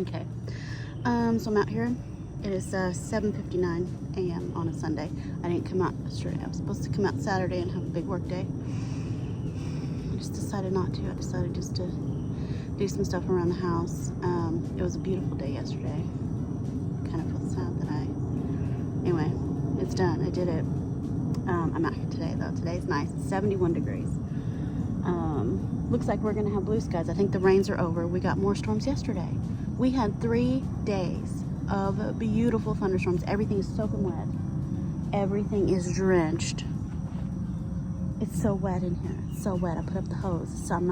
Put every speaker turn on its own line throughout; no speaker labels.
Okay. So I'm out here. It is 7:59 a.m. on a Sunday. I didn't come out yesterday. I was supposed to come out Saturday and have a big work day. I just decided not to. I decided just to do some stuff around the house. It was a beautiful day yesterday. Kind of feel sad that anyway, it's done. I did it. I'm out here today though. Today's nice. It's 71 degrees. Looks like we're gonna have blue skies. I think the rains are over. We got more storms yesterday. We had 3 days of beautiful thunderstorms. Everything is soaking wet. Everything is drenched. It's so wet in here. It's so wet. I put up the hose, so I'm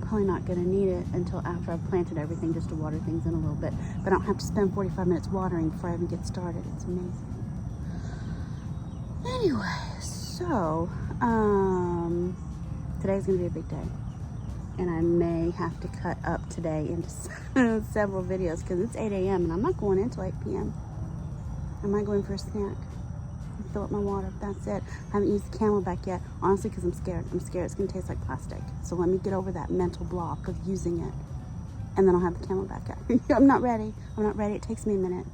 probably not gonna need it until after I've planted everything, just to water things in a little bit. But I don't have to spend 45 minutes watering before I even get started. It's amazing. Anyway, so today's gonna be a big day, and I may have to cut up today into several videos because it's 8 a.m. and I'm not going in till 8 p.m. I might go in for a snack and fill up my water. That's it. I haven't used the Camelback yet, honestly, because I'm scared. I'm scared it's gonna taste like plastic. So let me get over that mental block of using it, and then I'll have the Camelback out. I'm not ready. I'm not ready. It takes me a minute.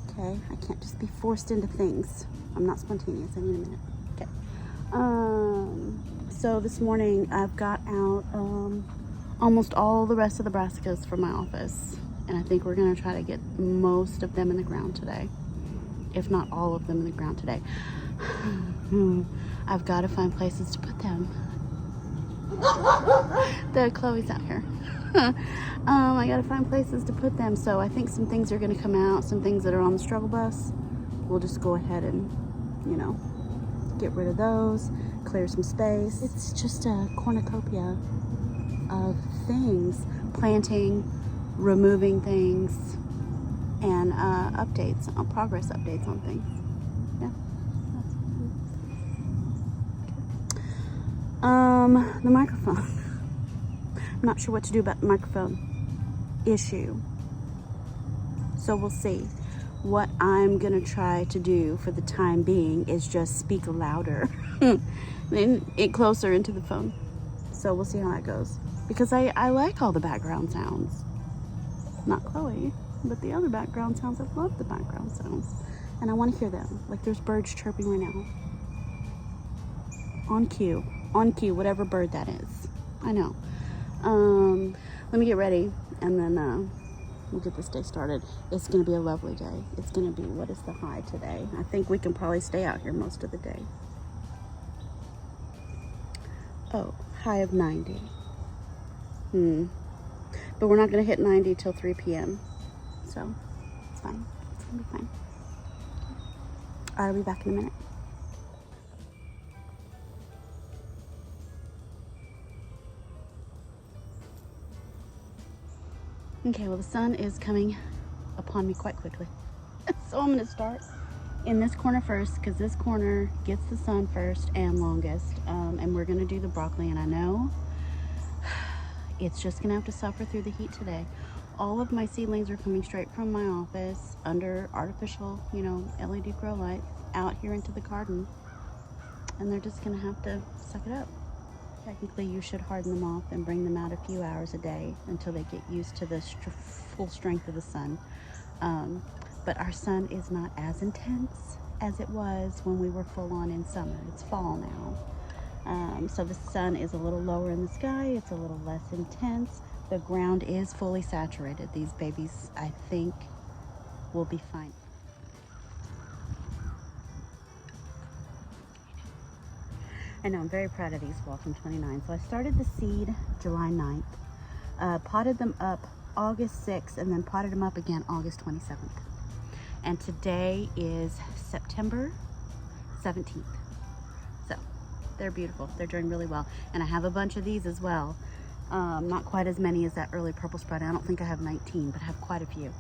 Okay, I can't just be forced into things. I'm not spontaneous. I need a minute. Okay. So this morning I've got out almost all the rest of the brassicas from my office, and I think we're gonna try to get most of them in the ground today, if not all of them in the ground today. I've got to find places to put them. Chloe's out here. I gotta find places to put them, so I think some things are gonna come out, some things that are on the struggle bus. We'll just go ahead and, get rid of those, clear some space. It's just a cornucopia of things, planting, removing things, and updates, progress updates on things. Yeah. The microphone. I'm not sure what to do about the microphone issue, so we'll see. What I'm gonna try to do for the time being is just speak louder and it closer into the phone. So we'll see how that goes, because I like all the background sounds. Not Chloe, but the other background sounds. I love the background sounds, and I want to hear them. Like there's birds chirping right now. On cue, whatever bird that is. I know. Let me get ready, and then we'll get this day started. It's gonna be a lovely day. It's gonna be, what is the high today? I think we can probably stay out here most of the day. Oh, high of 90. But we're not gonna hit 90 till 3 p.m. So it's fine. It's gonna be fine. I'll be back in a minute. Okay, well, the sun is coming upon me quite quickly. So I'm gonna start in this corner first, because this corner gets the sun first and longest. And we're gonna do the broccoli, and I know it's just gonna have to suffer through the heat today. All of my seedlings are coming straight from my office under artificial, LED grow lights out here into the garden. And they're just gonna have to suck it up. Technically, you should harden them off and bring them out a few hours a day until they get used to the full strength of the sun. But our sun is not as intense as it was when we were full on in summer. It's fall now. So the sun is a little lower in the sky. It's a little less intense. The ground is fully saturated. These babies, I think, will be fine. I know, I'm very proud of these Welcome 29. So I started the seed July 9th, potted them up August 6th, and then potted them up again August 27th. And today is September 17th. So they're beautiful. They're doing really well. And I have a bunch of these as well. Not quite as many as that early purple sprout. I don't think I have 19, but I have quite a few.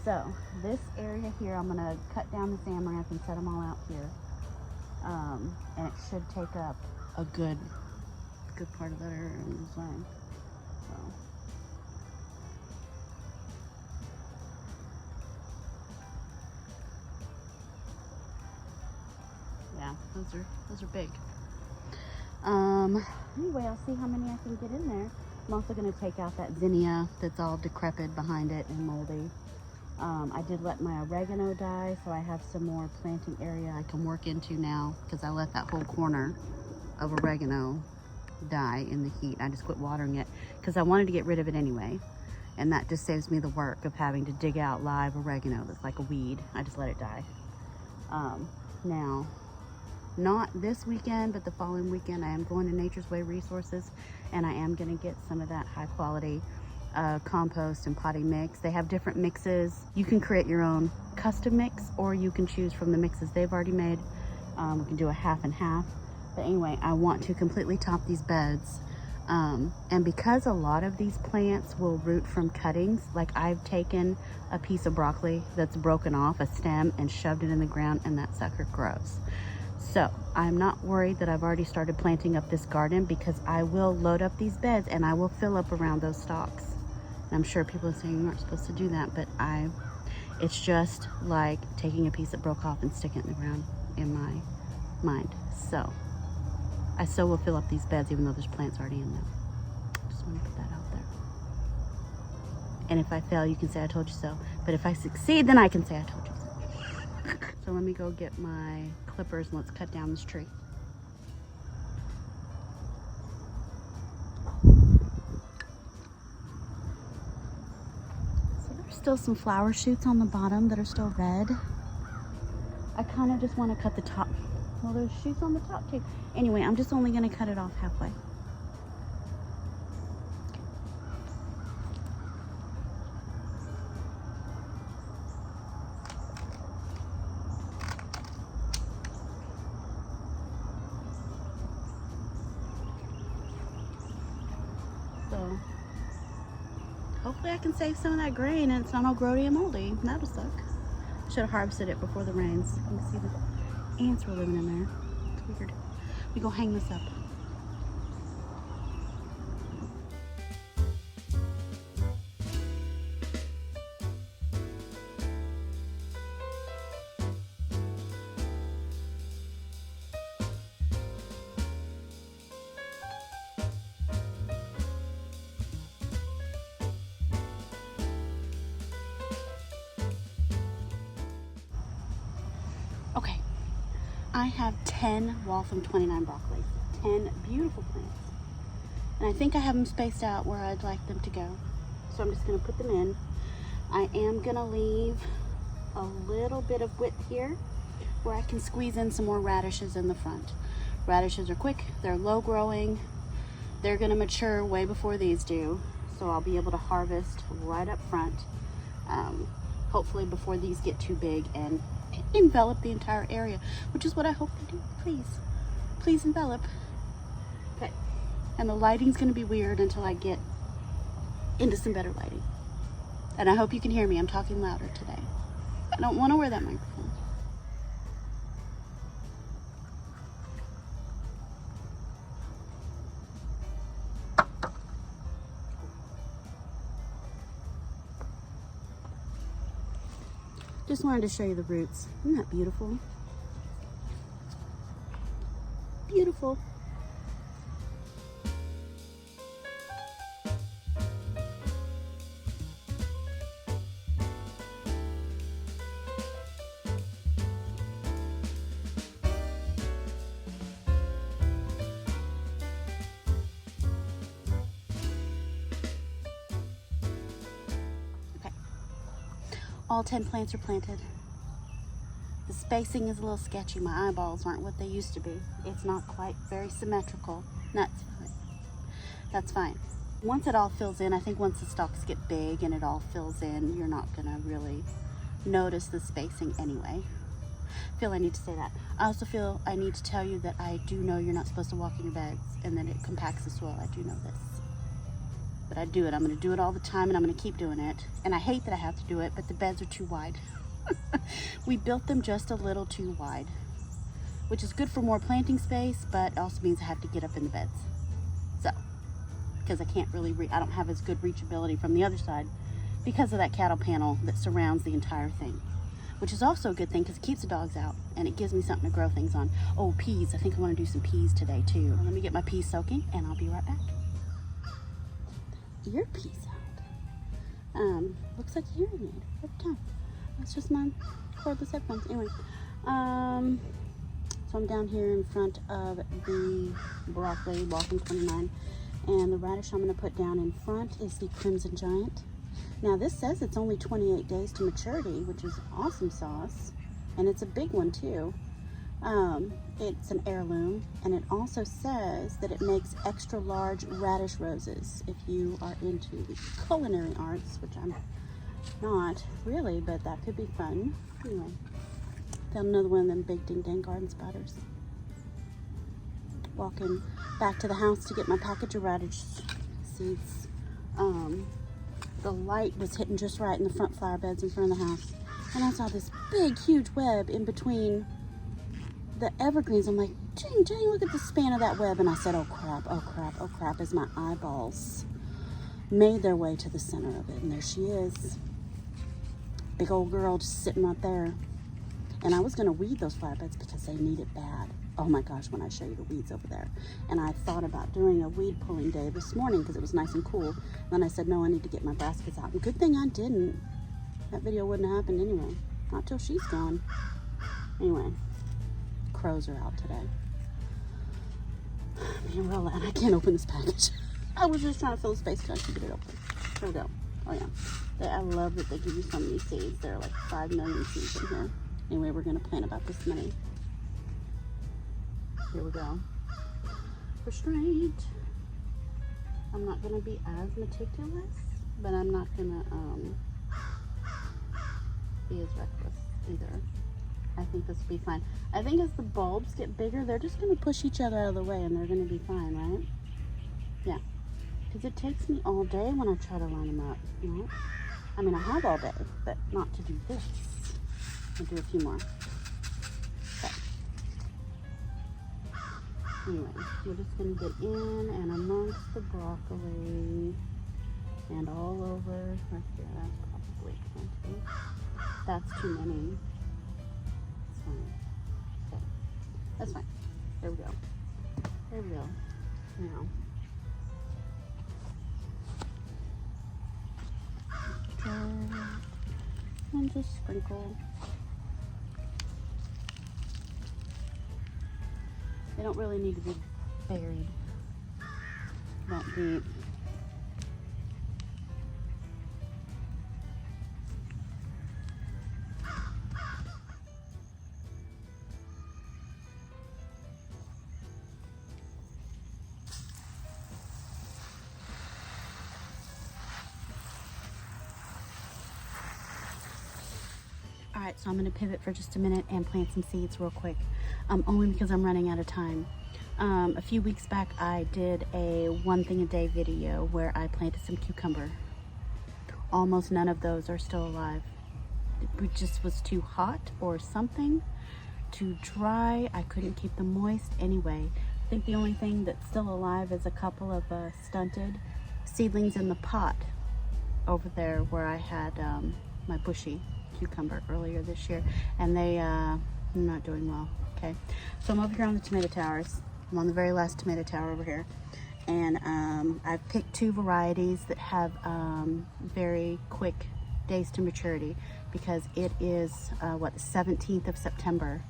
So this area here, I'm gonna cut down this amaranth and set them all out here. And it should take up a good part of that area in the zone. So. Yeah, those are big. Anyway, I'll see how many I can get in there. I'm also going to take out that zinnia that's all decrepit behind it and moldy. I did let my oregano die, so I have some more planting area I can work into now, because I let that whole corner of oregano die in the heat. I just quit watering it because I wanted to get rid of it anyway, and that just saves me the work of having to dig out live oregano that's like a weed. I just let it die. Now, not this weekend, but the following weekend, I am going to Nature's Way Resources, and I am going to get some of that high quality compost and potting mix. They have different mixes. You can create your own custom mix, or you can choose from the mixes they've already made. We can do a half and half. But anyway, I want to completely top these beds. And because a lot of these plants will root from cuttings, like I've taken a piece of broccoli that's broken off a stem and shoved it in the ground, and that sucker grows. So I'm not worried that I've already started planting up this garden, because I will load up these beds and I will fill up around those stalks. And I'm sure people are saying you aren't supposed to do that, but it's just like taking a piece that broke off and sticking it in the ground in my mind. So I still will fill up these beds even though there's plants already in them. Just want to put that out there. And if I fail, you can say I told you so. But if I succeed, then I can say I told you so. So let me go get my clippers and let's cut down this tree. So there's still some flower shoots on the bottom that are still red. I kind of just want to cut the top. Well, there's shoots on the top too. Anyway, I'm just only going to cut it off halfway. So, hopefully I can save some of that grain and it's not all grody and moldy. That'll suck. Should have harvested it before the rains. You can see the ants were living in there. It's weird. We go hang this up. Okay, I have 10 Waltham 29 broccoli, 10 beautiful plants. And I think I have them spaced out where I'd like them to go. So I'm just gonna put them in. I am gonna leave a little bit of width here where I can squeeze in some more radishes in the front. Radishes are quick, they're low growing, they're gonna mature way before these do. So I'll be able to harvest right up front, hopefully before these get too big and envelop the entire area, which is what I hope to do. Please envelop. Okay, and the lighting's gonna be weird until I get into some better lighting. And I hope you can hear me. I'm talking louder today. I don't want to wear that microphone. Just wanted to show you the roots. Isn't that beautiful? Beautiful. All 10 plants are planted. The spacing is a little sketchy. My eyeballs aren't what they used to be. It's not quite very symmetrical. That's fine. That's fine. Once it all fills in, I think once the stalks get big and it all fills in, you're not gonna really notice the spacing anyway. I feel I need to say that. I also feel I need to tell you that I do know you're not supposed to walk in your beds and then it compacts the soil. I do know this. But I do it. I'm going to do it all the time and I'm going to keep doing it. And I hate that I have to do it, but the beds are too wide. We built them just a little too wide, which is good for more planting space, but also means I have to get up in the beds. So, because I can't really, I don't have as good reachability from the other side because of that cattle panel that surrounds the entire thing, which is also a good thing because it keeps the dogs out and it gives me something to grow things on. Oh, peas. I think I want to do some peas today too. Let me get my peas soaking and I'll be right back. earpiece out. Looks like a hearing aid every time. That's just my cordless headphones. Anyway, so I'm down here in front of the broccoli, walking 29, and the radish I'm going to put down in front is the Crimson Giant. Now this says it's only 28 days to maturity, which is awesome sauce, and it's a big one too. It's an heirloom, and it also says that it makes extra large radish roses if you are into the culinary arts, which I'm not really, but that could be fun. Anyway, found another one of them big ding dang garden spiders. Walking back to the house to get my package of radish seeds. The light was hitting just right in the front flower beds in front of the house, and I saw this big huge web in between the evergreens. I'm like, dang, look at the span of that web. And I said, oh crap, oh crap, oh crap, as my eyeballs made their way to the center of it. And there she is. Big old girl just sitting right there. And I was going to weed those flower beds because they need it bad. Oh my gosh, when I show you the weeds over there. And I thought about doing a weed pulling day this morning because it was nice and cool. And then I said, no, I need to get my baskets out. And good thing I didn't. That video wouldn't have happened anyway. Not till she's gone. Anyway. Crows are out today. Man, well, and I can't open this package. I was just trying to fill the space so I could get it open. Here we go. Oh yeah. I love that they give you so many seeds. There are like 5 million seeds in here. Anyway, we're going to plant about this many. Here we go. Restraint. I'm not going to be as meticulous, but I'm not going to be as reckless either. I think this will be fine. I think as the bulbs get bigger, they're just going to push each other out of the way and they're going to be fine, right? Yeah. Because it takes me all day when I try to line them up, you know? I mean, I have all day, but not to do this. I'll do a few more. Okay. Anyway, we're just going to get in and amongst the broccoli and all over right here. That's probably plenty. That's too many. Okay. That's fine. There we go. There we go. Now. And just sprinkle. They don't really need to be buried that deep. Alright, so I'm going to pivot for just a minute and plant some seeds real quick, only because I'm running out of time. A few weeks back I did a 1 thing a day video where I planted some cucumber. Almost none of those are still alive. It just was too hot or something, too dry. I couldn't keep them moist anyway. I think the only thing that's still alive is a couple of stunted seedlings in the pot over there where I had my bushy cucumber earlier this year, and they not doing well. Okay, so I'm over here on the tomato towers. I'm on the very last tomato tower over here, and I've picked 2 varieties that have very quick days to maturity because it is what, the 17th of September,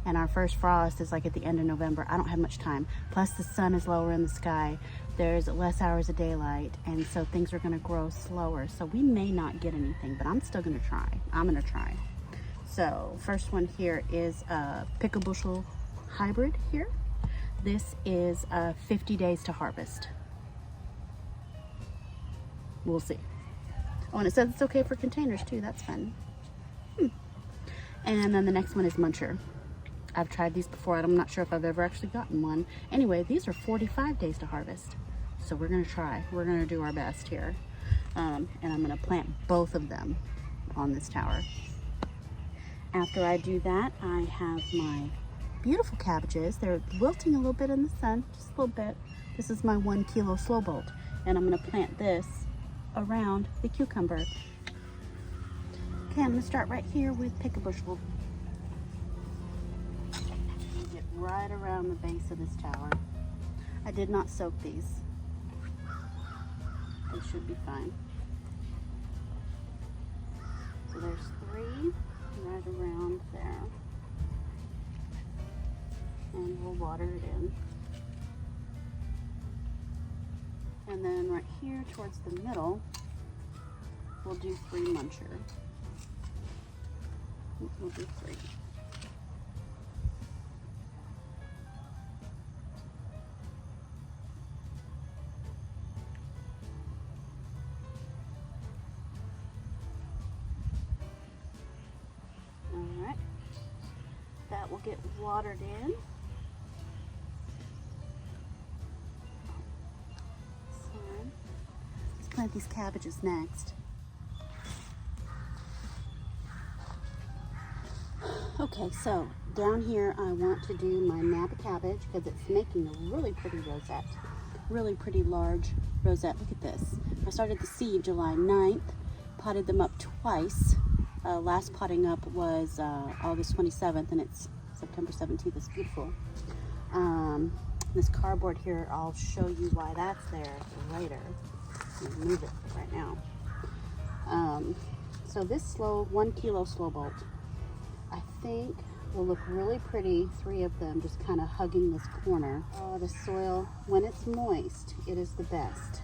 and our first frost is like at the end of November. I don't have much time, plus the sun is lower in the sky, there's less hours of daylight, and so things are going to grow slower, so we may not get anything, but I'm still going to try. I'm going to try. So first one here is a pick a bushel hybrid here. This is 50 days to harvest. We'll see. Oh, and it says it's okay for containers too. That's fun. And then the next one is Muncher. I've tried these before. I'm not sure if I've ever actually gotten one. Anyway, these are 45 days to harvest. So we're gonna try. We're gonna do our best here. And I'm gonna plant both of them on this tower. After I do that, I have my beautiful cabbages. They're wilting a little bit in the sun, just a little bit. This is my 1 kilo slow bolt. And I'm gonna plant this around the cucumber. Okay, I'm gonna start right here with pick a bushel. Get right around the base of this tower. I did not soak these. They should be fine. So there's 3 right around there. And we'll water it in. And then right here towards the middle, we'll do 3 muncher. We'll do 3. Alright. That will get watered in. Let's plant these cabbages next. Okay, so down here I want to do my Napa cabbage because it's making a really pretty rosette. Really pretty large rosette. Look at this. I started the seed July 9th, potted them up twice. Last potting up was August 27th and it's September 17th. It's beautiful. This cardboard here, I'll show you why that's there later. I'll move it right now. So this 1 kilo slow bolt, I think will look really pretty, 3 of them just kind of hugging this corner. Oh, the soil, when it's moist, it is the best.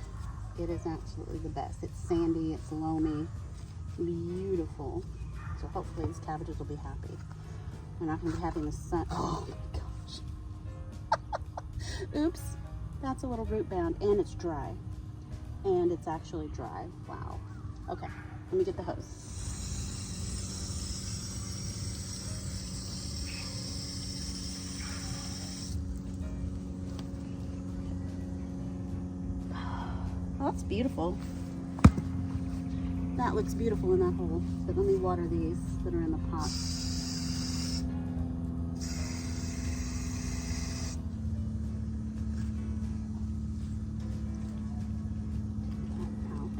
It is absolutely the best. It's sandy, it's loamy, beautiful. So hopefully these cabbages will be happy. We're not going to be having the sun. Oh my gosh. Oops, that's a little root bound, and it's dry. And it's actually dry. Wow. Okay, let me get the hose. Oh, that's beautiful. That looks beautiful in that hole. But let me water these that are in the pot.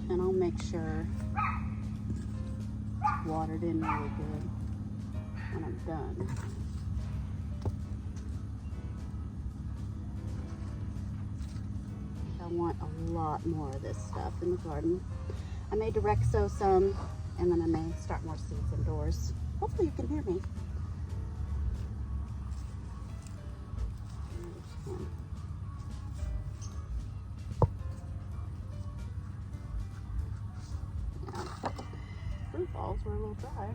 And I'll make sure it's watered in really good when I'm done. I want a lot more of this stuff in the garden. I may direct sow some, and then I may start more seeds indoors. Hopefully you can hear me. Fruit balls were a little dry.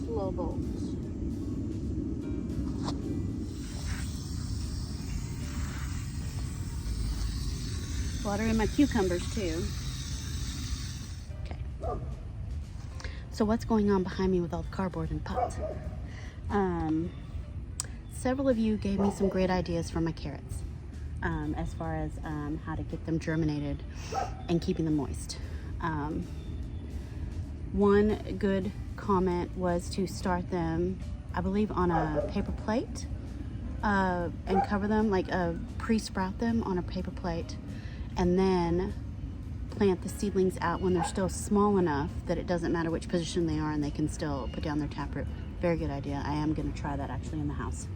Slow bolt. Water in my cucumbers too. Okay. So what's going on behind me with all the cardboard and pots? Several of you gave me some great ideas for my carrots as far as how to get them germinated and keeping them moist. One good comment was to start them, I believe, on a paper plate and cover them, like pre-sprout them on a paper plate, and then plant the seedlings out when they're still small enough that it doesn't matter which position they are and they can still put down their taproot. Very good idea. I am going to try that actually in the house.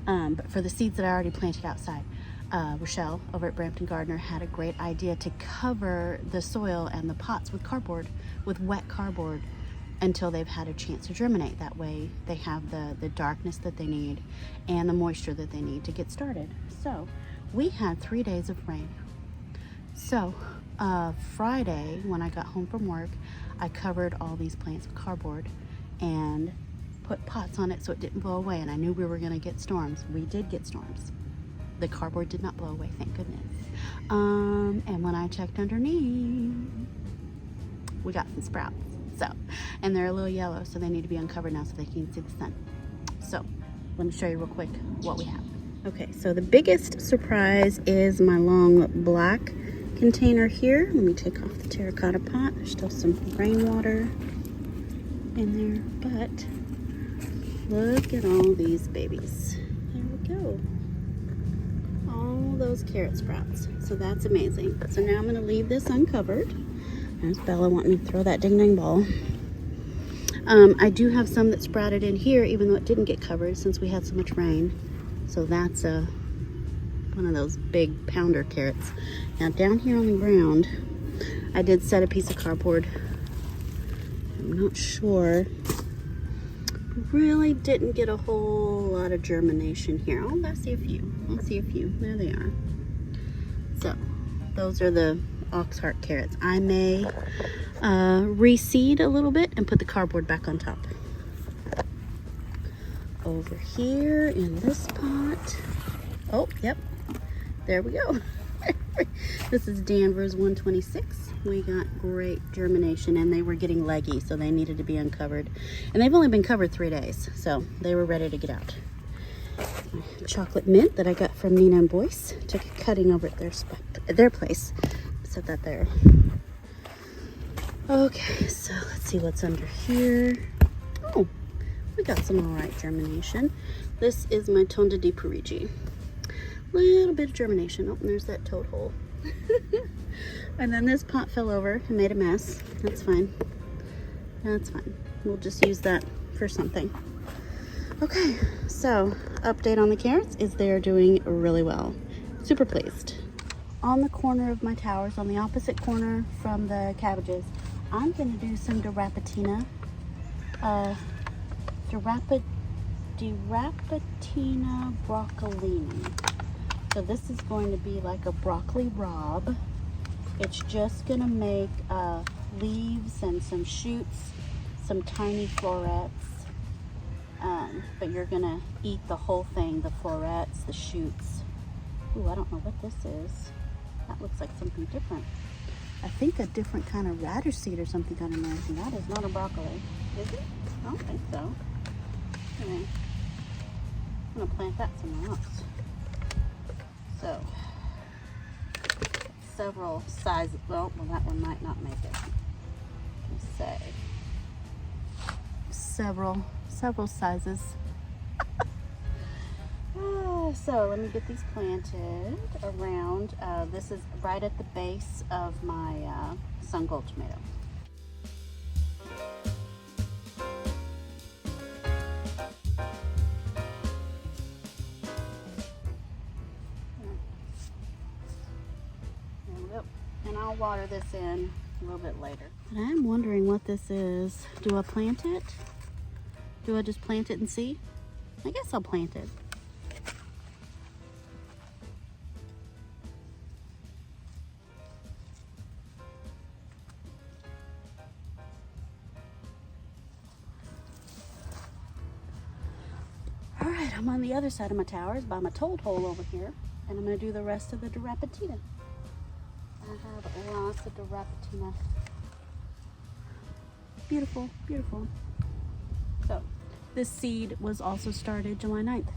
But for the seeds that I already planted outside, Rochelle over at Brampton Gardener had a great idea to cover the soil and the pots with cardboard, with wet cardboard, until they've had a chance to germinate. That way they have the darkness that they need and the moisture that they need to get started. So we had 3 days of rain. So Friday, when I got home from work, I covered all these plants with cardboard and put pots on it so it didn't blow away, and I knew we were going to get storms. We did get storms. The cardboard did not blow away, thank goodness. And when I checked underneath, we got some sprouts. So, and they're a little yellow, so they need to be uncovered now so they can see the sun. So, let me show you real quick what we have. Okay, so the biggest surprise is my long black container here. Let me take off the terracotta pot. There's still some rainwater in there, but look at all these babies. There we go. All those carrot sprouts. So that's amazing. So now I'm going to leave this uncovered. There's Bella wanting me to throw that ding dang ball. I do have some that sprouted in here, even though it didn't get covered since we had so much rain. So that's one of those big pounder carrots. Now down here on the ground, I did set a piece of cardboard. I'm not sure. Really didn't get a whole lot of germination here. Oh, I see a few. I see a few. There they are. So those are the oxheart carrots. I may reseed a little bit and put the cardboard back on top. Over here in this pot. Oh, yep. There we go. This is Danvers 126. We got great germination, and they were getting leggy, so they needed to be uncovered. And they've only been covered 3 days, so they were ready to get out. Chocolate mint that I got from Nina and Boyce. Took a cutting over at their place. Set that there. Okay, so let's see what's under here. Oh, we got some all right germination. This is my Tonda di Parigi. Little bit of germination. Oh, and there's that toad hole. And then this pot fell over and made a mess. That's fine. That's fine. We'll just use that for something. Okay, so update on the carrots is they're doing really well. Super pleased. On the corner of my towers, on the opposite corner from the cabbages, I'm going to do some Dirapatina. Dirapatina broccolini. So this is going to be like a broccoli rabe. It's just going to make leaves and some shoots, some tiny florets. But you're going to eat the whole thing, the florets, the shoots. Ooh, I don't know what this is. That looks like something different. I think a different kind of radish seed or something got in there. And that is not a broccoli. Is it? I don't think so. Anyway, I'm going to plant that somewhere else. So, several sizes. Well, that one might not make it. Let's say several sizes. So let me get these planted around. This is right at the base of my sun gold tomato. And I'll water this in a little bit later. And I'm wondering what this is. Do I plant it? Do I just plant it and see? I guess I'll plant it. All right, I'm on the other side of my towers by my toad hole over here, and I'm gonna do the rest of the Dirapatina. I have lots of Dirapatina. Beautiful, beautiful. So, this seed was also started July 9th.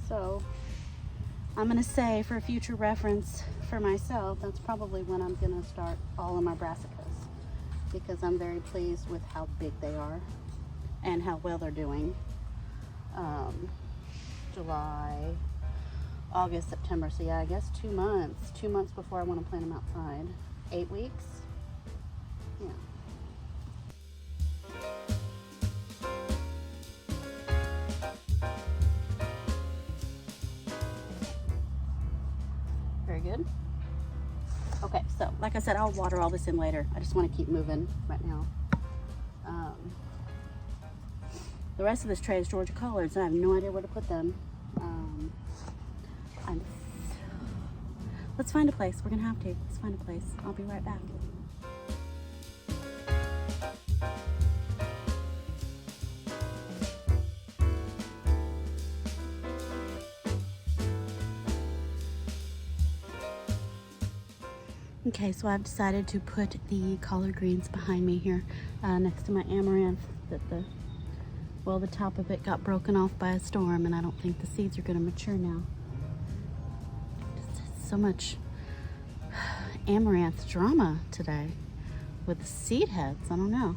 So, I'm going to say for future reference for myself, that's probably when I'm going to start all of my brassicas. Because I'm very pleased with how big they are and how well they're doing. July, August, September. So yeah, I guess 2 months. 2 months before I want to plant them outside. 8 weeks. Yeah. Very good. Okay, so like I said, I'll water all this in later. I just want to keep moving right now. The rest of this tray is Georgia Collards, and I have no idea where to put them. Let's find a place. We're gonna have to. Let's find a place. I'll be right back. Okay, so I've decided to put the collard greens behind me here, next to my amaranth. The top of it got broken off by a storm, and I don't think the seeds are going to mature now. Just so much amaranth drama today with the seed heads. I don't know.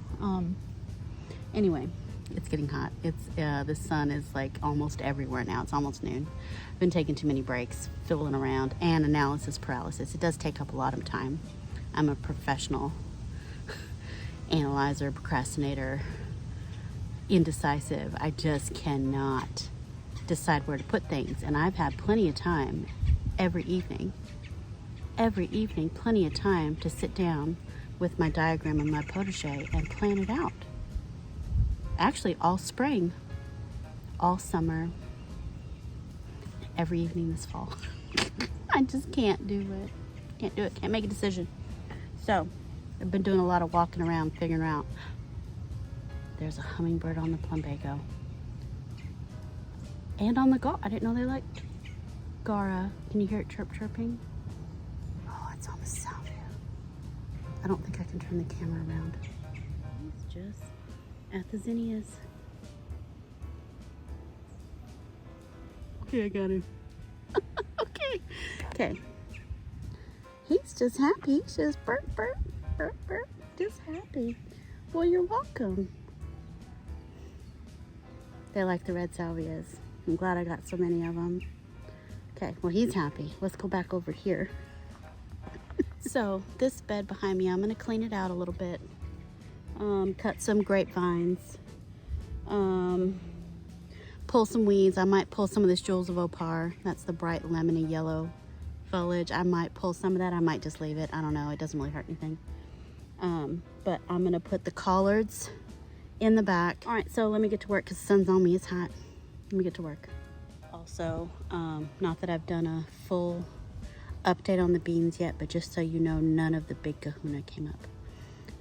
Anyway, it's getting hot. The sun is like almost everywhere now. It's almost noon. I've been taking too many breaks, fiddling around, and analysis paralysis. It does take up a lot of time. I'm a professional analyzer, procrastinator, indecisive. I just cannot decide where to put things. And I've had plenty of time every evening, plenty of time to sit down with my diagram and my protege and plan it out. Actually, all spring, all summer, every evening this fall. I just can't do it. Can't make a decision. So I've been doing a lot of walking around, figuring out. There's a hummingbird on the plumbago. And on the gar. I didn't know they liked gara. Can you hear it chirping? Oh, it's on the salvia. I don't think I can turn the camera around. He's just at the zinnias. Okay, I got him. Okay. He's just happy. He's just burp, just happy. Well, you're welcome. They like the red salvias. I'm glad I got so many of them. Okay, well, he's happy. Let's go back over here. So this bed behind me, I'm gonna clean it out a little bit. Cut some grapevines. Pull some weeds. I might pull some of this Jewels of Opar. That's the bright lemony yellow foliage. I might pull some of that. I might just leave it. I don't know. It doesn't really hurt anything. But I'm gonna put the collards in the back. All right, so let me get to work because the sun's on me. It's hot. Let me get to work. Also, not that I've done a full update on the beans yet, but just so you know, none of the big kahuna came up.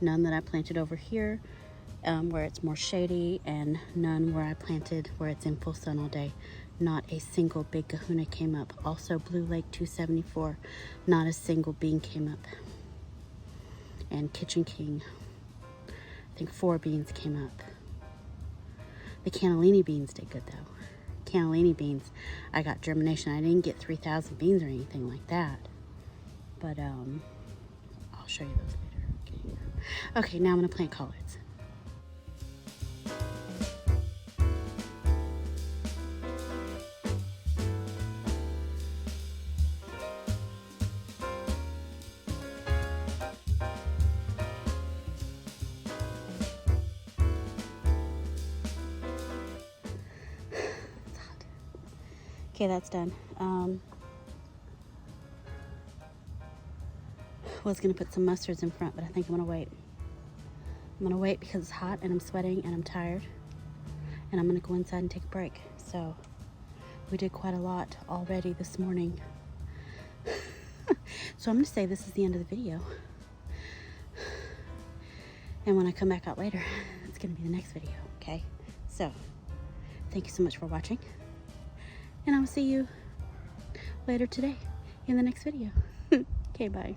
None that I planted over here where it's more shady, and none where I planted where it's in full sun all day. Not a single big kahuna came up. Also, Blue Lake 274, not a single bean came up. And Kitchen King, I think 4 beans came up. The cannellini beans did good though. Cannellini beans, I got germination. I didn't get 3,000 beans or anything like that. But I'll show you those later. Okay, now I'm gonna plant collards. Okay, that's done. Was gonna put some mustards in front, but I think I'm gonna wait. I'm gonna wait because it's hot and I'm sweating and I'm tired, and I'm gonna go inside and take a break. So we did quite a lot already this morning. So I'm gonna say this is the end of the video. And when I come back out later, it's gonna be the next video, okay? So thank you so much for watching. And I will see you later today in the next video. Okay, bye.